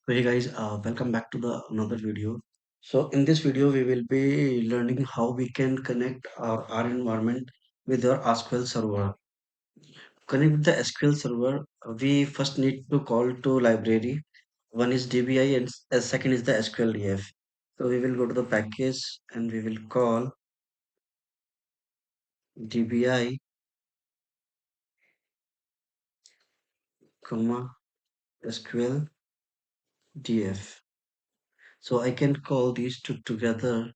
So hey guys, welcome back to the another video. So in this video, we will be learning how we can connect our environment with our SQL server. Connect with the SQL server, we first need to call to library. One is DBI and second is the SQLDF. So we will go to the package and we will call DBI, comma SQLDF. So I can call these two together.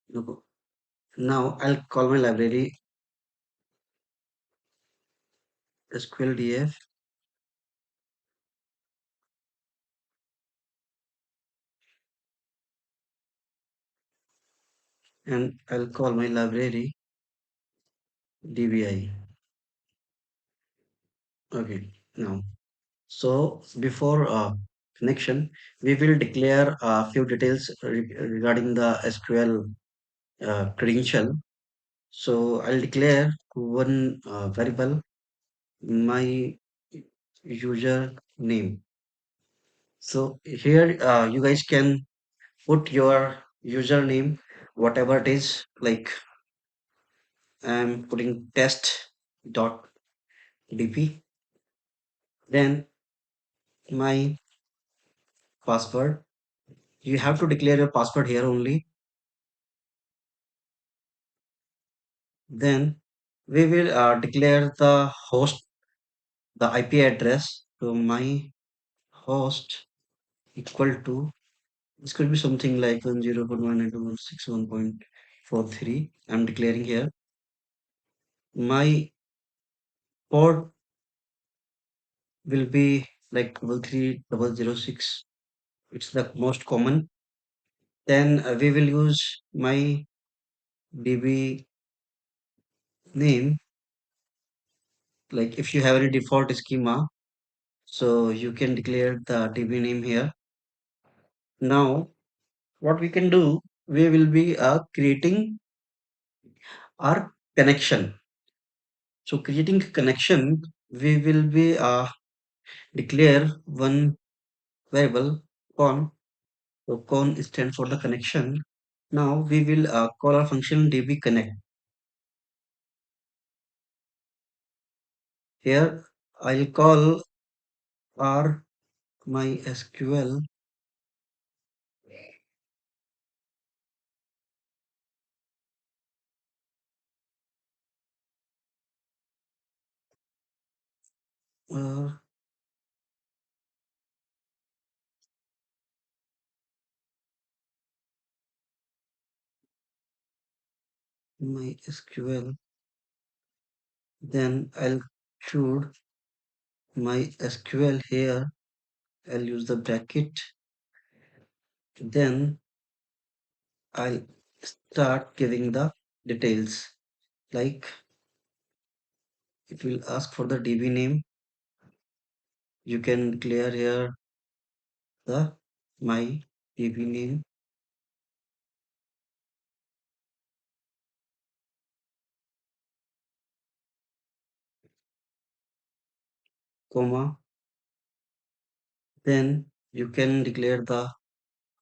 No, now I'll call my library SQLDF and I'll call my library DBI. Okay, now, so before connection, we will declare a few details regarding the SQL credential. So I'll declare one variable, my user name. So here you guys can put your username, whatever it is, like I'm putting test.dp. Then my password. You have to declare your password here only. Then we will declare the host, the IP address. So my host equal to, this could be something like 10.192.161.43. I'm declaring here. My port will be like 33006. It's the most common. Then we will use my DB name. Like if you have any default schema, so you can declare the DB name here. Now, what we can do, we will be creating our connection. So creating a connection, we will be declare one variable con. So con stands for the connection. Now we will call our function db connect. Here I'll call our my SQL uh, my SQL. Then I'll include my SQL here. I'll use the bracket. Then I'll start giving the details, like it will ask for the DB name. You can clear here the my DB name, comma. Then you can declare the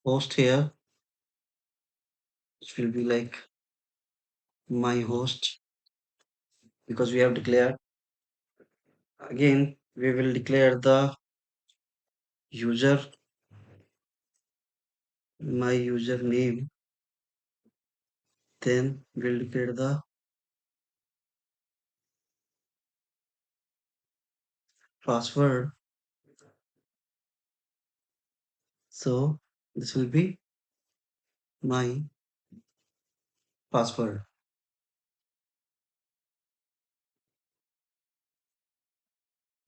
host here, which will be like my host, because we have declared. Again, we will declare the user, my username. Then we'll declare the password. So this will be my password.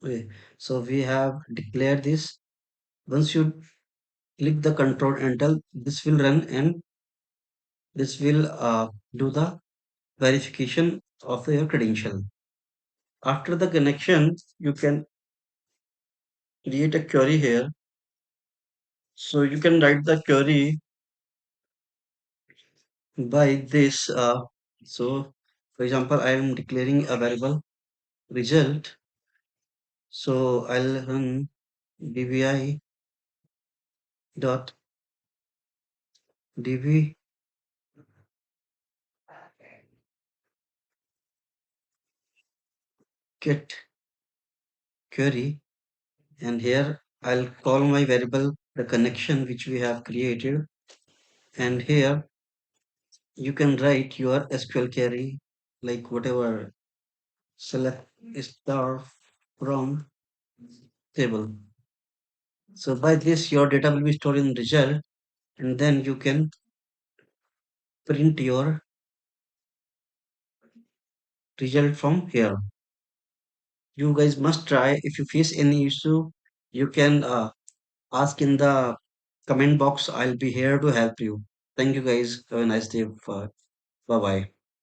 Okay, so we have declared this. Once you click the control enter, this will run and this will do the verification of your credential. After the connection, you can create a query here. So you can write the query By this, so for example, I am declaring a variable result. So I'll run dvi dot db get query, and here I'll call my variable the connection which we have created, and here you can write your SQL query like whatever, select star from table. So by this your data will be stored in result, and then you can print your result from here. You guys must try. If you face any issue, you can ask in the comment box. I'll be here to help you. Thank you guys. Have a nice day. Bye bye.